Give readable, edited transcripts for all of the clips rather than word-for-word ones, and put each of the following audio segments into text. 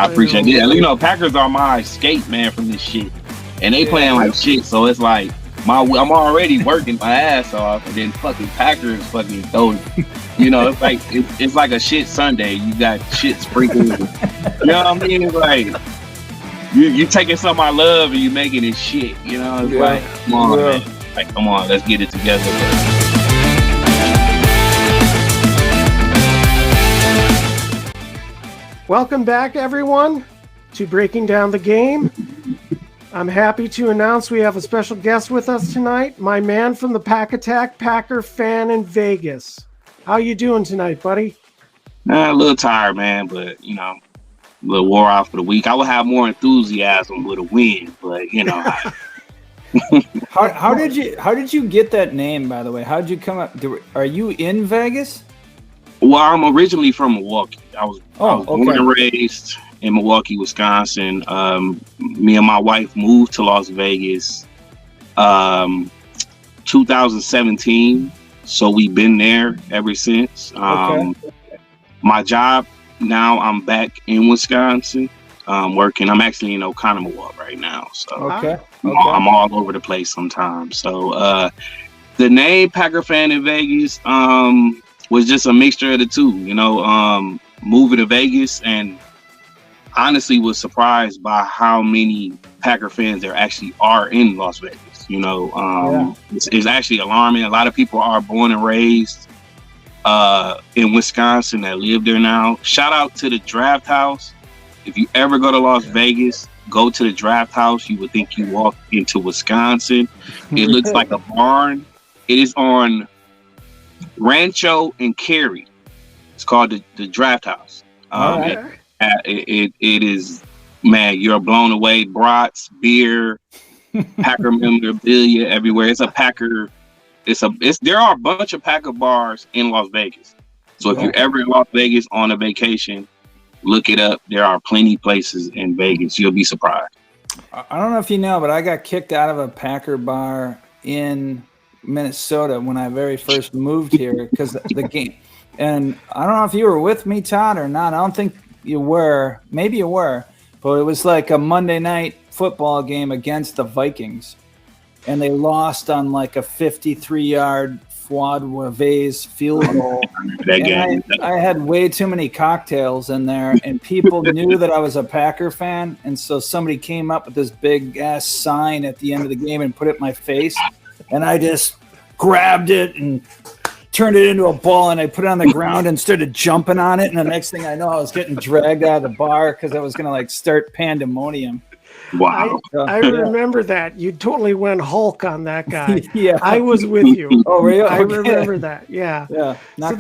I appreciate it. You know, Packers are my escape, man, from this shit, and they playing like shit. So it's like I'm already working my ass off, and then fucking Packers fucking throw. You know, it's like a shit Sunday. You got shit sprinkled. You know what I mean? It's like you taking something I love and you making it shit. You know, it's like come on, man. Like come on, let's get it together. Welcome back, everyone, to Breaking Down the Game. I'm happy to announce we have a special guest with us tonight, my man from the Pack Attack, Packer fan in Vegas. How you doing tonight, buddy? A little tired, man, but, you know, a little wore out for the week. I would have more enthusiasm with a win, but, you know. How did you get that name, by the way? How did you come up? Are you in Vegas? Well, I'm originally from Milwaukee. I was born and raised in Milwaukee, Wisconsin. Me and my wife moved to Las Vegas 2017. So we've been there ever since. My job now, I'm back in Wisconsin working. I'm actually in Oconomowoc right now. So I'm all over the place sometimes. So the name Packer fan in Vegas was just a mixture of the two, you know, moving to Vegas, and honestly was surprised by how many Packer fans there actually are in Las Vegas. You know, it's actually alarming. A lot of people are born and raised in Wisconsin that live there now. Shout out to the Draft House. If you ever go to Las Vegas, go to the Draft House. You would think you walked into Wisconsin. It looks like a barn. It is on Rancho and Cary. It's called the Draft House. It is, man, you're blown away. Brats, beer, Packer memorabilia everywhere. It's a Packer. There are a bunch of Packer bars in Las Vegas. So if you're ever in Las Vegas on a vacation, look it up. There are plenty places in Vegas. You'll be surprised. I don't know if you know, but I got kicked out of a Packer bar in Minnesota when I very first moved here because the game. And I don't know if you were with me, Todd, or not. I don't think you were. Maybe you were. But it was like a Monday night football game against the Vikings. And they lost on like a 53-yard Fuad Vase field goal. I had way too many cocktails in there, and people knew that I was a Packer fan. And so somebody came up with this big-ass sign at the end of the game and put it in my face. And I just grabbed it and turned it into a ball, and I put it on the ground and started jumping on it. And the next thing I know, I was getting dragged out of the bar because I was going to like start pandemonium. Wow. I remember that. You totally went Hulk on that guy. Yeah. I was with you. Oh, really? I remember that. Yeah. Yeah. So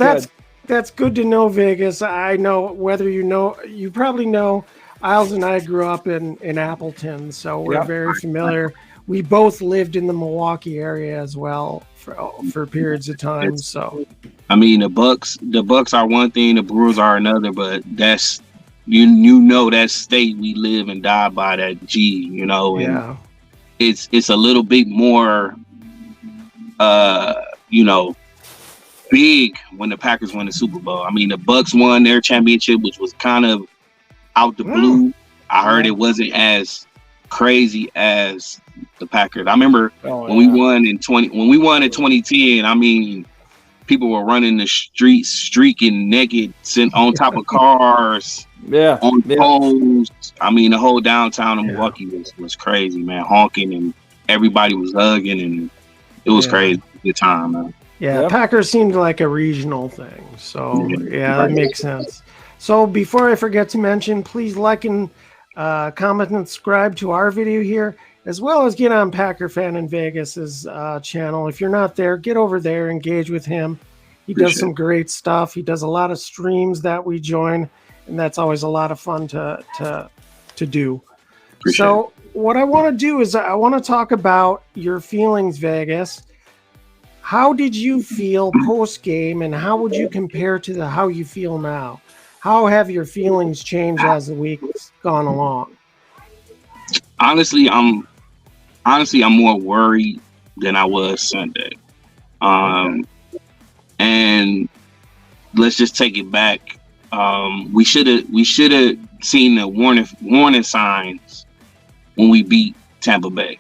that's good to know, Vegas. I know whether you probably know, Isles and I grew up in Appleton, so we're very familiar. We both lived in the Milwaukee area as well for periods of time. So, I mean, the Bucks are one thing, the Brewers are another, but that's you know that state we live and die by, that G, you know, and it's a little bit more, you know, big when the Packers won the Super Bowl. I mean, the Bucks won their championship, which was kind of out the blue. I heard it wasn't as crazy as the Packers. I remember when we won in 2010. I mean, people were running the streets, streaking naked, sitting on top of cars, on poles. I mean, the whole downtown of Milwaukee was crazy, man. Honking, and everybody was hugging, and it was crazy. Good time, man. Yeah, Packers seemed like a regional thing. So that makes sense. So before I forget to mention, please like and comment and subscribe to our video here, as well as get on Packer Fan in Vegas's channel. If you're not there, get over there, engage with him. He does some great stuff. He does a lot of streams that we join, and that's always a lot of fun to do. So what I want to do is I want to talk about your feelings, Vegas. How did you feel post-game, and how would you compare to how you feel now? How have your feelings changed as the week's gone along? Honestly, I'm more worried than I was Sunday. And let's just take it back. We should have seen the warning signs when we beat Tampa Bay.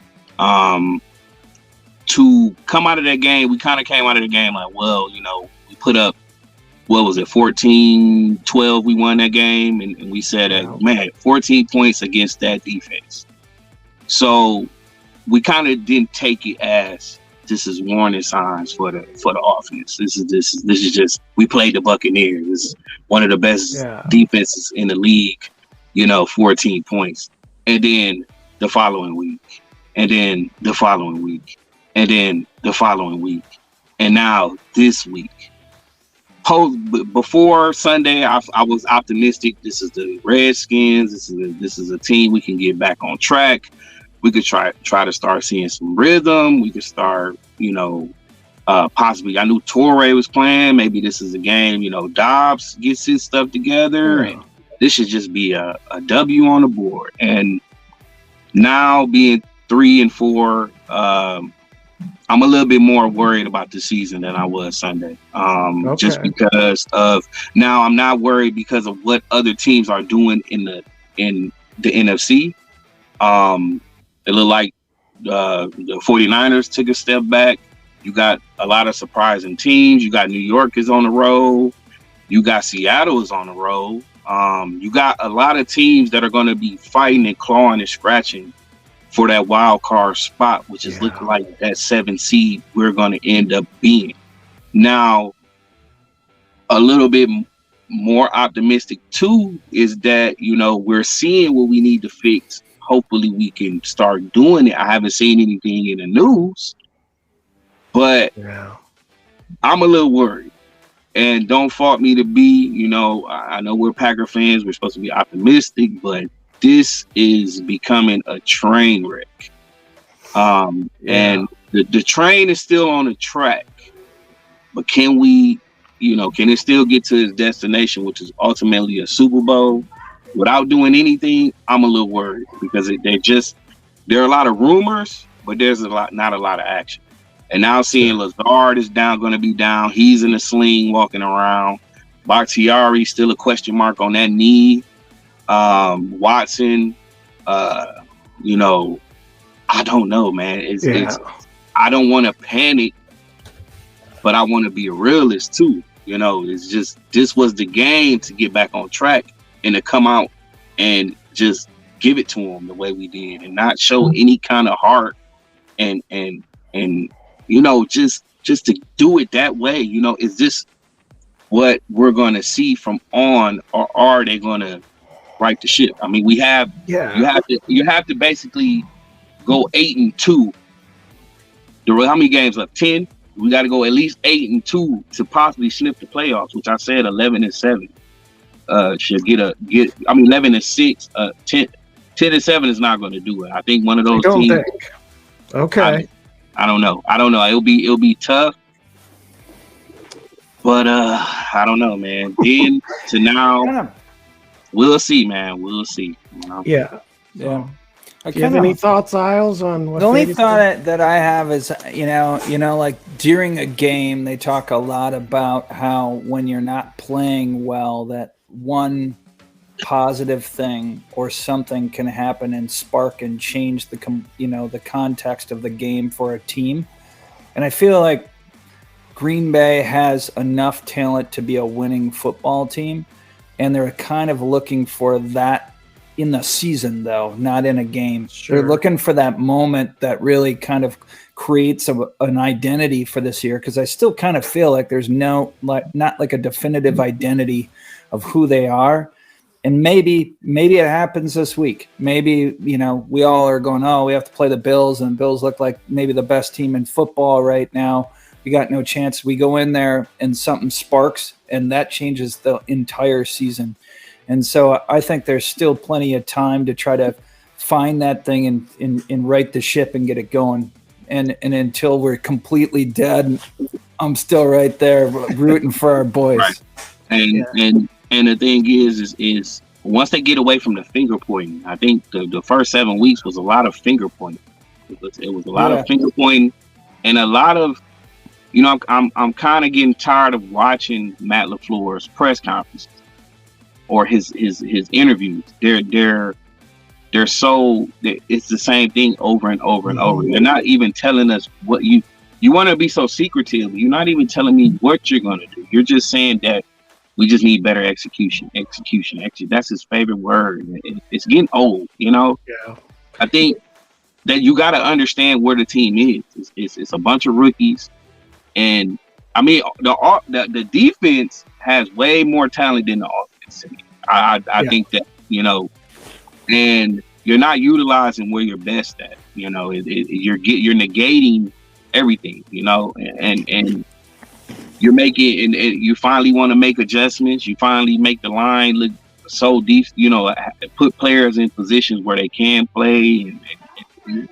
To come out of that game, we kind of came out of the game like, well, you know, we put up, what was it, 14-12, we won that game, and we said, man, 14 points against that defense. So we kind of didn't take it as this is warning signs for the offense. This is just, we played the Buccaneers. This is one of the best defenses in the league, you know, 14 points. And then the following week, and then the following week, and then the following week, and now this week. Before Sunday, I was optimistic. This is the Redskins. This is a team we can get back on track. We could try to start seeing some rhythm. We could start, you know, possibly. I knew Torrey was playing. Maybe this is a game. You know, Dobbs gets his stuff together, and this should just be a W on the board. And now being 3-4. I'm a little bit more worried about the season than I was Sunday. Just because of now, I'm not worried because of what other teams are doing in the NFC. It looked like the 49ers took a step back. You got a lot of surprising teams. You got New York is on the road. You got Seattle is on the road. You got a lot of teams that are going to be fighting and clawing and scratching for that wild card spot, which is looking like that 7 seed we're going to end up being. Now, a little bit more optimistic too is that, you know, we're seeing what we need to fix. Hopefully we can start doing it. I haven't seen anything in the news, but I'm a little worried. And don't fault me to be, you know, I know we're Packer fans. We're supposed to be optimistic, but this is becoming a train wreck. And the train is still on the track, but can we, you know, can it still get to its destination, which is ultimately a Super Bowl, without doing anything? I'm a little worried because there are a lot of rumors, but there's not a lot of action. And now seeing Lazard is going to be down. He's in a sling walking around. Bakhtiari still a question mark on that knee. Watson, you know, I don't know, man. It's I don't want to panic, but I want to be a realist too. You know, it's just, this was the game to get back on track and to come out and just give it to them the way we did and not show any kind of heart and you know, just to do it that way. You know, is this what we're going to see from on, or are they going to right the ship? I mean, you have to basically go 8-2. How many games left? 10. We got to go at least 8-2 to possibly snip the playoffs, which I said 11-7 should get. I mean, 11-6. 10-7 is not going to do it. I think one of those teams. Okay. I don't know. It'll be tough. But I don't know, man. Then to now, we'll see, man. We'll see. You know? Yeah. Yeah. Do you have any thoughts, Isles, on what the only thought that I have is, you know, like during a game, they talk a lot about how when you're not playing well, that one positive thing or something can happen and spark and change the context of the game for a team. And I feel like Green Bay has enough talent to be a winning football team, and they're kind of looking for that in the season, though, not in a game. Sure. They're looking for that moment that really kind of creates an identity for this year, because I still kind of feel like there's not like a definitive identity of who they are. And maybe it happens this week. Maybe, you know, we all are going, oh, we have to play the Bills, and the Bills look like maybe the best team in football right now. We got no chance. We go in there and something sparks, and that changes the entire season. And so I think there's still plenty of time to try to find that thing and right the ship and get it going. And until we're completely dead, I'm still right there rooting for our boys. Right. And the thing is once they get away from the finger pointing, I think the first 7 weeks was a lot of finger pointing. It was a lot of finger pointing and a lot of, you know, I'm kind of getting tired of watching Matt LaFleur's press conferences or his interviews. They're so, it's the same thing over and over and over. They're not even telling us what you want to be so secretive. You're not even telling me what you're going to do. You're just saying that we just need better execution. That's his favorite word. It's getting old, you know? Yeah. I think that you got to understand where the team is. It's a bunch of rookies. And I mean, the defense has way more talent than the offense. I think that, you know, and you're not utilizing where you're best at. You know, you're negating everything. You know, and you're making and you finally want to make adjustments. You finally make the line look so deep. You know, put players in positions where they can play. And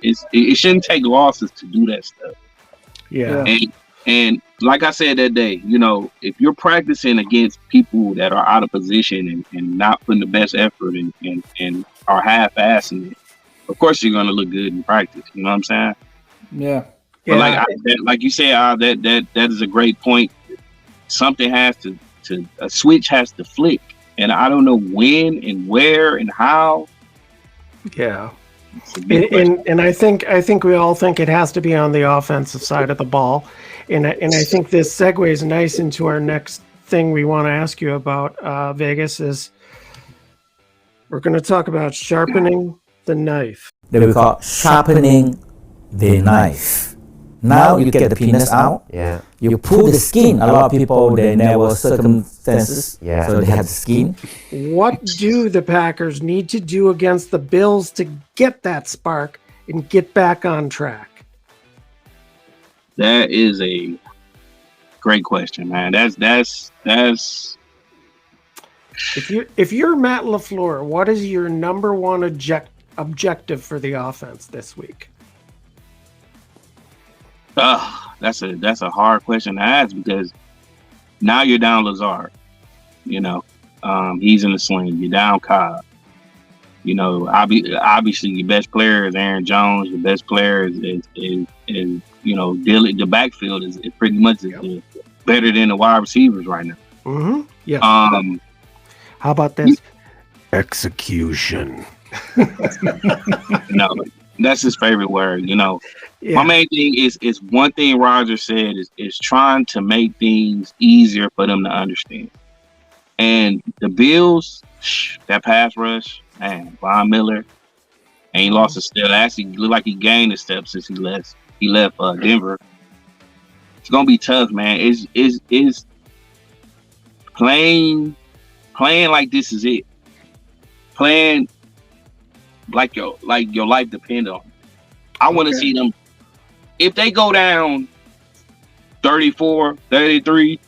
it shouldn't take losses to do that stuff. Yeah. And like I said that day, you know, if you're practicing against people that are out of position and not putting the best effort and are half-assing it, of course you're going to look good in practice. You know what I'm saying? Yeah. But like you said, that is a great point. Something has to a switch has to flick, and I don't know when and where and how. Yeah. And I think we all think it has to be on the offensive side of the ball. And I think this segues nice into our next thing we want to ask you about, Vegas, is we're going to talk about sharpening the knife. They will call sharpening the knife. Now you get the penis out. Yeah. You pull the skin. A lot of people, they never circumstances. Yeah. So they have the skin. What do the Packers need to do against the Bills to get that spark and get back on track? That is a great question, man. That's if you're Matt LaFleur, what is your number one objective for the offense this week? That's a hard question to ask because now you're down Lazard. You know, he's in the sling. You're down Cobb. You know, obviously your best player is Aaron Jones. Your best player is you know, the backfield is pretty much better than the wide receivers right now. Mm-hmm. Yeah. How about this? Execution. No, that's his favorite word. You know, my main thing is one thing Roger said is trying to make things easier for them to understand. And the Bills, that pass rush, man, Von Miller ain't lost a step. Actually, looked like he gained a step since he left Denver. It's gonna be tough, man. Is playing like this is it. Playing like your life depends on it. I want to see them. If they go down 34, 33,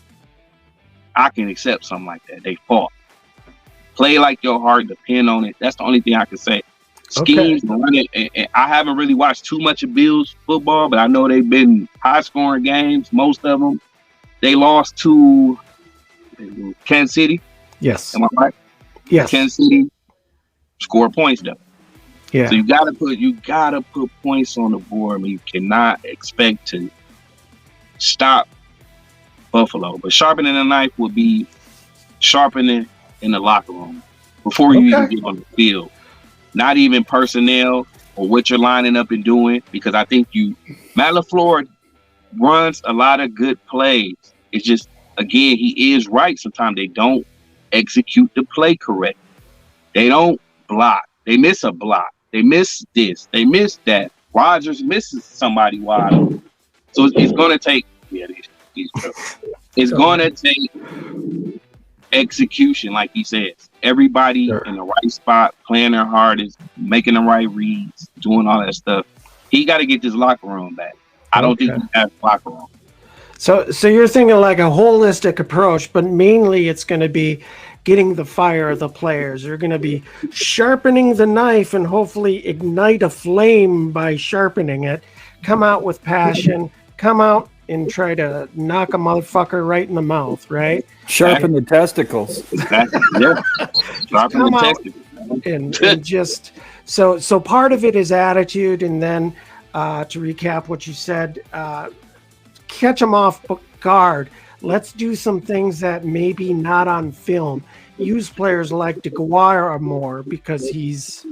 I can accept something like that. They fought. Play like your heart depend on it. That's the only thing I can say. Schemes, running. And I haven't really watched too much of Bills football, but I know they've been high-scoring games. Most of them, they lost to Kansas City. Yes. Am I right? Yes. Kansas City score points though. Yeah. So you gotta put points on the board. I mean, you cannot expect to stop Buffalo. But sharpening the knife would be sharpening in the locker room before you even get on the field. Not even personnel or what you're lining up and doing, because I think Matt LaFleur runs a lot of good plays. It's just, again, he is right. Sometimes they don't execute the play correct. They don't block. They miss a block. They miss this. They miss that. Rodgers misses somebody wide open. So it's going to take, it's going to take execution, like he says. Everybody in the right spot, playing their hardest, making the right reads, doing all that stuff. He got to get this locker room back. I don't think he has a locker room. So you're thinking like a holistic approach, but mainly it's going to be getting the fire of the players. You're going to be sharpening the knife and hopefully ignite a flame by sharpening it. Come out with passion. Come out and try to knock a motherfucker right in the mouth, right? Sharpen the testicles. Yeah. Sharpen the testicles. And just so part of it is attitude, and then to recap what you said, catch them off guard. Let's do some things that maybe not on film. use players like DeGuara more because he's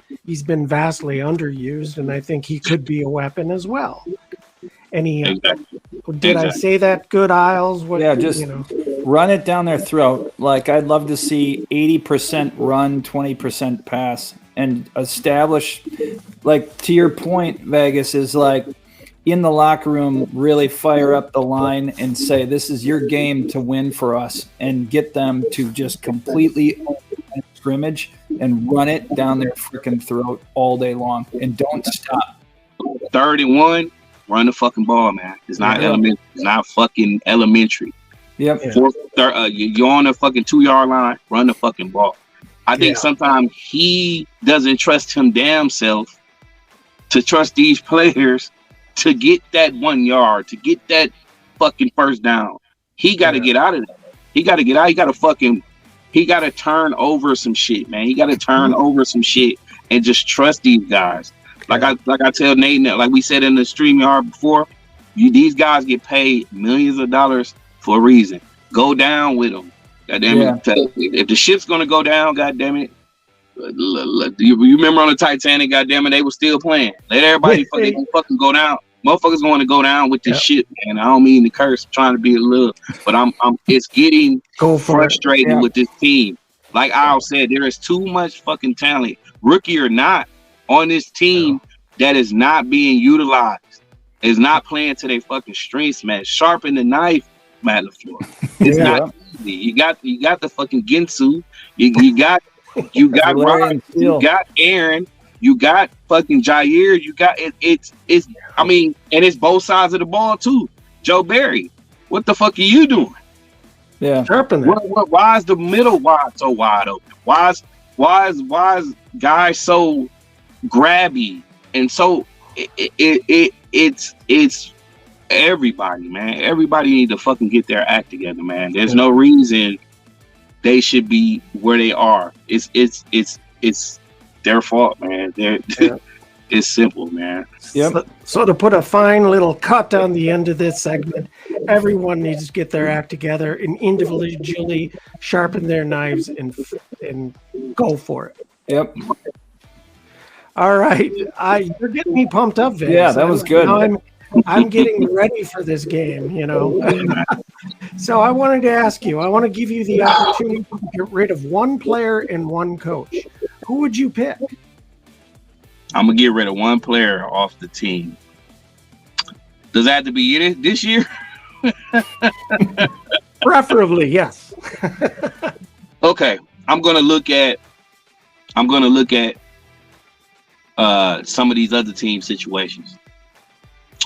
been vastly underused, and I think he could be a weapon as well. Any did I say that good, Isles? What, yeah, just run it down their throat. Like, I'd love to see 80% run, 20% pass, and establish, like, to your point, Vegas, is like in the locker room, really fire up the line and say, this is your game to win for us, and get them to just completely scrimmage and run it down their freaking throat all day long, and don't stop. 3rd and 1. Run the fucking ball, man. It's not elementary. It's not fucking elementary. Yep. You're on the fucking 2-yard line. Run the fucking ball. I think sometimes he doesn't trust him damn self to trust these players to get that 1 yard, to get that fucking first down. He got to get out of that. He got to get out. He got to turn over some shit, man. He got to turn over some shit and just trust these guys. Like I tell Nate, like we said in the StreamYard before, these guys get paid millions of dollars for a reason. Go down with them. Goddamn it. If the ship's gonna go down, goddamn it. You remember on the Titanic, goddamn it, they were still playing. Let everybody fucking go down. Motherfuckers going to go down with this shit, man. I don't mean to curse. I'm trying to be a little, but I'm it's getting frustrating with this team. Like Al said, there is too much fucking talent, rookie or not, on this team that is not being utilized, is not playing to their fucking strengths, man. Sharpen the knife, Matt LaFleur. It's not easy. You got the fucking Ginsu. You got Ryan, you got Aaron, you got fucking Jair, you got it's I mean, and it's both sides of the ball too. Joe Barry, what the fuck are you doing? Yeah, sharpen that. Why is the middle so wide open? Why is guys so grabby? And so it's everybody, man. Everybody need to fucking get their act together, man. There's no reason they should be where they are. It's their fault, man. It's simple, man. Yep. So to put a fine little cut on the end of this segment, everyone needs to get their act together and individually sharpen their knives and go for it. Yep. All right, you're getting me pumped up, Vince. Yeah, that was good. I'm getting ready for this game, So I wanted to ask you. I want to give you the opportunity to get rid of one player and one coach. Who would you pick? I'm gonna get rid of one player off the team. Does that have to be this year? Preferably, yes. Okay, I'm gonna look at some of these other team situations.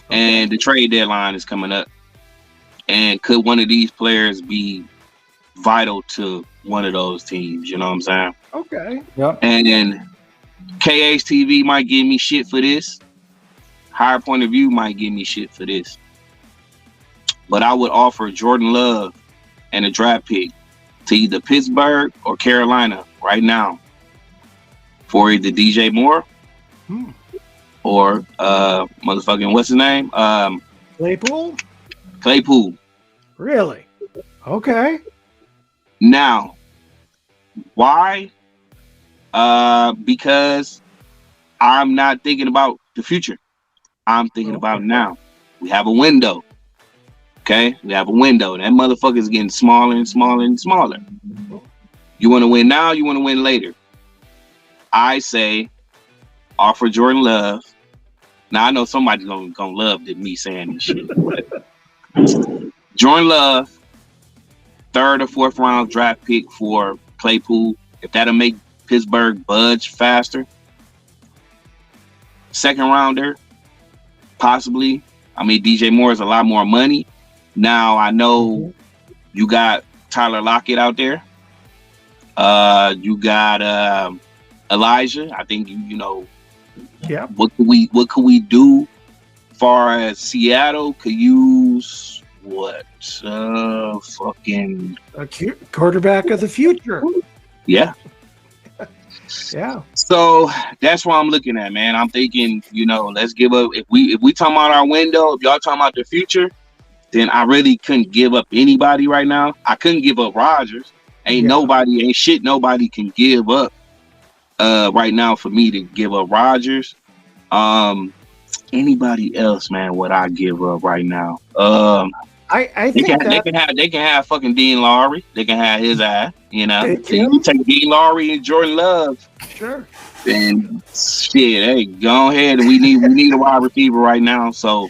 Okay. And the trade deadline is coming up. And could one of these players be vital to one of those teams? You know what I'm saying? Okay. Yep. And then KHTV might give me shit for this. Higher Point of View might give me shit for this. But I would offer Jordan Love and a draft pick to either Pittsburgh or Carolina right now for either DJ Moore or motherfucking what's his name? Claypool. Really? Okay. Now, why? Because I'm not thinking about the future. I'm thinking about now. We have a window. Okay? We have a window. That motherfucker's getting smaller and smaller and smaller. You want to win now, you want to win later. I say offer Jordan Love. Now I know somebody's gonna love me saying this shit. Jordan Love, 3rd or 4th round draft pick for Claypool. If that'll make Pittsburgh budge faster. 2nd rounder, possibly. I mean, DJ Moore is a lot more money. Now I know you got Tyler Lockett out there. You got Elijah. I think you know. Yeah. What could we do? Far as Seattle could use what? Fucking a quarterback of the future. Yeah. Yeah. So that's what I'm looking at, man. I'm thinking, let's give up. If we talking about our window, if y'all talking about the future, then I really couldn't give up anybody right now. I couldn't give up Rodgers. Ain't shit nobody can give up right now for me to give up Rodgers. Anybody else, man, what I give up right now? I think they can have fucking Dean Lowry. They can have his eye, you know. They So you can take Dean Lowry and Jordan Love. Sure. And shit, hey, go ahead. We need a wide receiver right now. So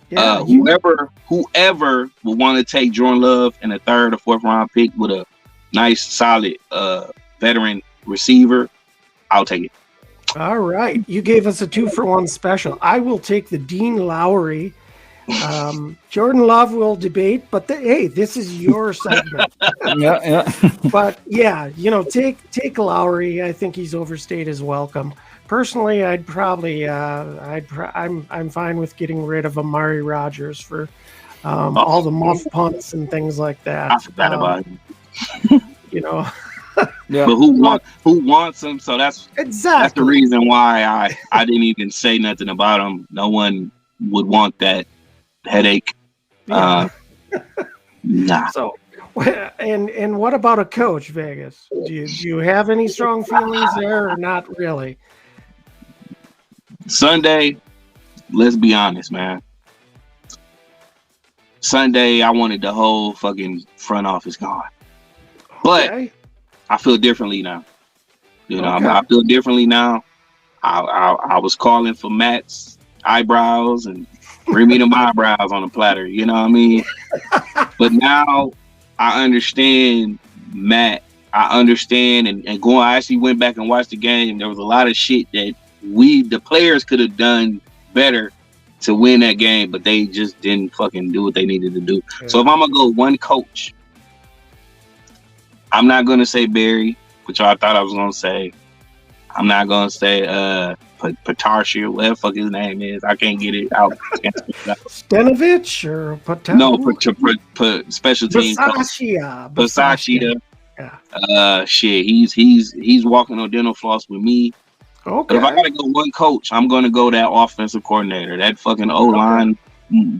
whoever would want to take Jordan Love in a 3rd or 4th round pick with a nice, solid veteran receiver, I'll take it. All right. You gave us a 2-for-1 special. I will take the Dean Lowry. Jordan Love will debate, but hey, this is your segment. Yeah. But yeah, take Lowry. I think he's overstayed his welcome. Personally, I'd probably I'm fine with getting rid of Amari Rodgers for all the muff punts and things like that. I forgot about him. Yeah. But who wants him? So that's the reason why I didn't even say nothing about him. No one would want that headache. Yeah. Nah. So, and what about a coach, Vegas? Do you have any strong feelings there, or not really? Sunday, let's be honest, man. Sunday, I wanted the whole fucking front office gone. But I feel differently now. I feel differently now. I was calling for Matt's eyebrows and bring me them eyebrows on a platter. You know what I mean? But now I understand Matt. I understand and I actually went back and watched the game. There was a lot of shit that the players could have done better to win that game, but they just didn't fucking do what they needed to do. Yeah. So if I'm gonna go one coach, I'm not gonna say Barry, which I thought I was gonna say. I'm not gonna say Patarshi, whatever the fuck his name is. I can't get it out. Stenovich or Patar? No, special team. Bisaccia. Yeah. Shit, he's walking on dental floss with me. Okay. But if I gotta go one coach, I'm gonna go that offensive coordinator, that fucking O-line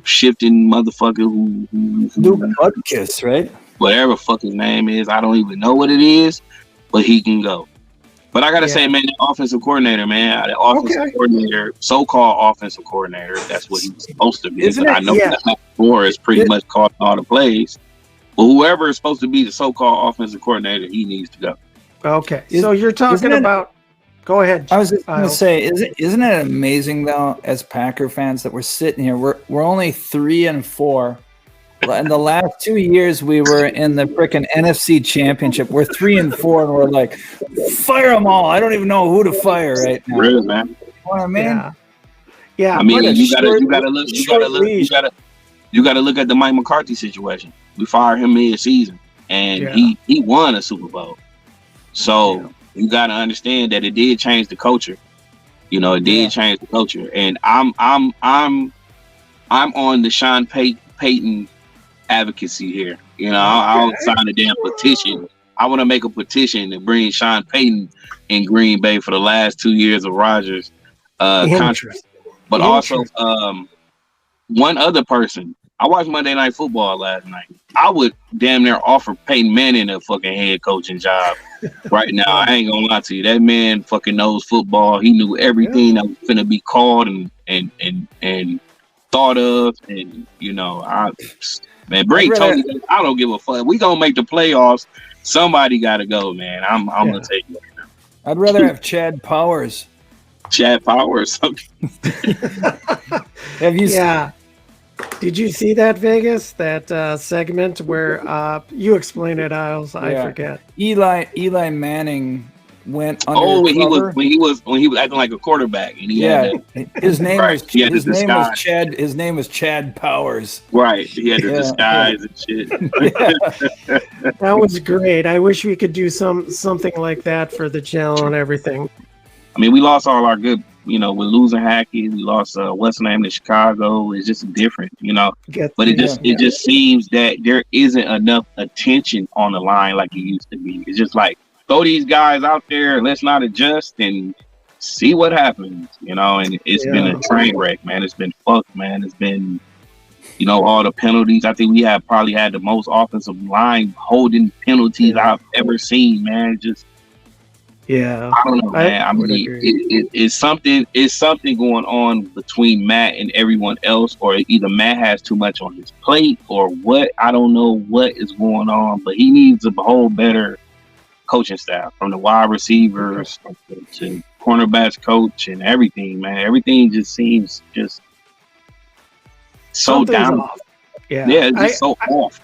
shifting motherfucker who Butkus, right? Whatever fuck his name is, I don't even know what it is, but he can go. But I gotta say, man, the offensive coordinator, man, the offensive coordinator, so-called offensive coordinator, that's what he's supposed to be. I know that floor is pretty much calling all the plays. But whoever is supposed to be the so-called offensive coordinator, he needs to go. Okay, so you're talking about. Go ahead. I was just going to say, isn't it amazing though, as Packer fans, that we're sitting here? We're only 3-4. In the last 2 years, we were in the frickin' NFC Championship. We're 3-4, and we're like, fire them all. I don't even know who to fire right now. Really, man. You know what I mean? Yeah. I mean, you gotta look at the Mike McCarthy situation. We fired him mid-season, and he won a Super Bowl. So you gotta understand that it did change the culture. It did change the culture, and I'm on the Sean Payton advocacy here. I'll sign a damn petition. I want to make a petition to bring Sean Payton in Green Bay for the last 2 years of Rodgers' contract. But also one other person. I watched Monday Night Football last night. I would damn near offer Peyton Manning a fucking head coaching job right now. I ain't gonna lie to you. That man fucking knows football. He knew everything that was finna be called and thought of. And bring Tony. I don't give a fuck. We gonna make the playoffs. Somebody gotta go, man. I'm gonna take it right now. I'd rather have Chad Powers. Chad Powers. Have you? Yeah. Did you see that, Vegas? That segment where you explain it, Isles. I forget. Eli Manning went under when he was acting like a quarterback, and his name was Chad Powers. Right, he had the disguise and shit. That was great. I wish we could do something like that for the channel and everything. I mean, we lost all our good. We're losing Hackett. We lost what's the name in Chicago. It's just different, But it just seems that there isn't enough attention on the line like it used to be. It's just like, throw these guys out there, let's not adjust and see what happens, And it's been a train wreck, man. It's been fucked, man. It's been, all the penalties. I think we have probably had the most offensive line holding penalties I've ever seen, man. Just Yeah, I don't know, man. I mean, it's something going on between Matt and everyone else, or either Matt has too much on his plate, or what. I don't know what is going on, but he needs a whole better coaching staff, from the wide receivers to cornerbacks coach and everything, man. Everything just seems just so Something's down. off. Yeah, It's just so off,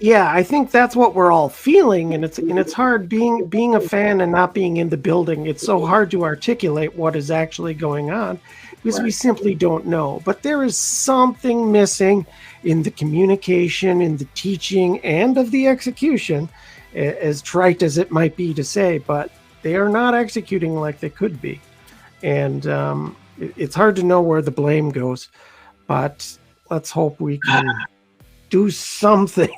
I think that's what we're all feeling, and it's hard being a fan and not being in the building. It's so hard to articulate what is actually going on because we simply don't know. But there is something missing in the communication, in the teaching, and of the execution, as trite as it might be to say, but they are not executing like they could be. And it's hard to know where the blame goes, but let's hope we can do something.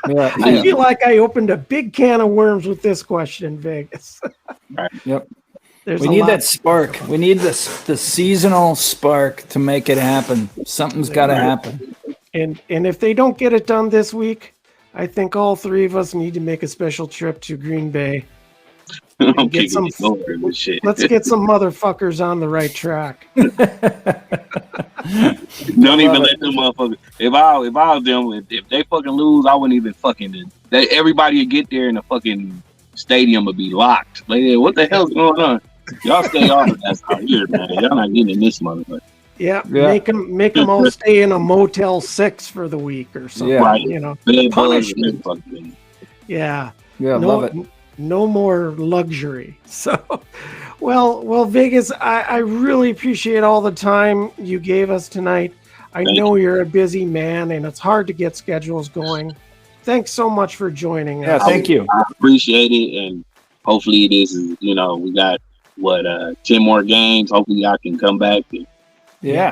I feel like I opened a big can of worms with this question, Vegas. Yep. We need that spark. We need the seasonal spark to make it happen. Something's got to happen. And if they don't get it done this week, I think all three of us need to make a special trip to Green Bay. Let's get some motherfuckers on the right track. Don't even let them motherfuckers. If I was them, if they fucking lose, I wouldn't even fucking. Everybody would get there and the fucking stadium would be locked. Like, what the hell's going on? Y'all stay off of that out here, man. Y'all not getting in this motherfucker. Yeah, make them all stay in a Motel 6 for the week or something. Yeah, right. Punishment. Yeah, love it. No more luxury. So, well, Vegas, I really appreciate all the time you gave us tonight. I know you're a busy man, and it's hard to get schedules going. Thanks so much for joining us. Yeah, thank you. I appreciate it, and hopefully this is, we got 10 more games. Hopefully I can come back. Yeah.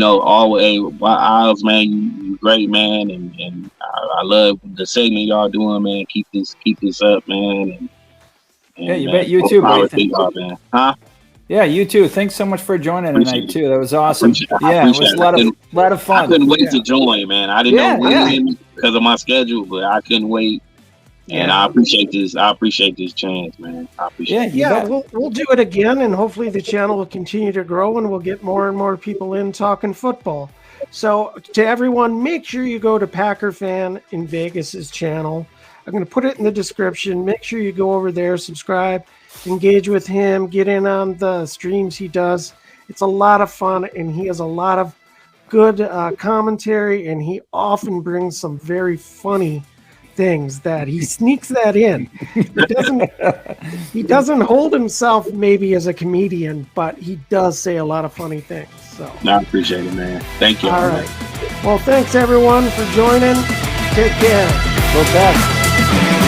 Always, Isles, man, you great, man, and I love the segment y'all doing, man. Keep this up, man. Yeah, you bet. You too, buddy. Man. Huh? Yeah, you too. Thanks so much for joining tonight too. That was awesome. It was a lot of fun. I couldn't wait to join, man. I didn't know when because of my schedule, but I couldn't wait. And I appreciate this. I appreciate this chance, man. I appreciate it. Yeah, we'll do it again, and hopefully the channel will continue to grow, and we'll get more and more people in talking football. So to everyone, make sure you go to Packer Fan in Vegas's channel. I'm going to put it in the description. Make sure you go over there, subscribe, engage with him, get in on the streams he does. It's a lot of fun, and he has a lot of good commentary, and he often brings some very funny things that he sneaks that in. He doesn't hold himself maybe as a comedian, but he does say a lot of funny things. So I appreciate it, man. Thank you. All right. Well, thanks everyone for joining. Take care. Go Pats.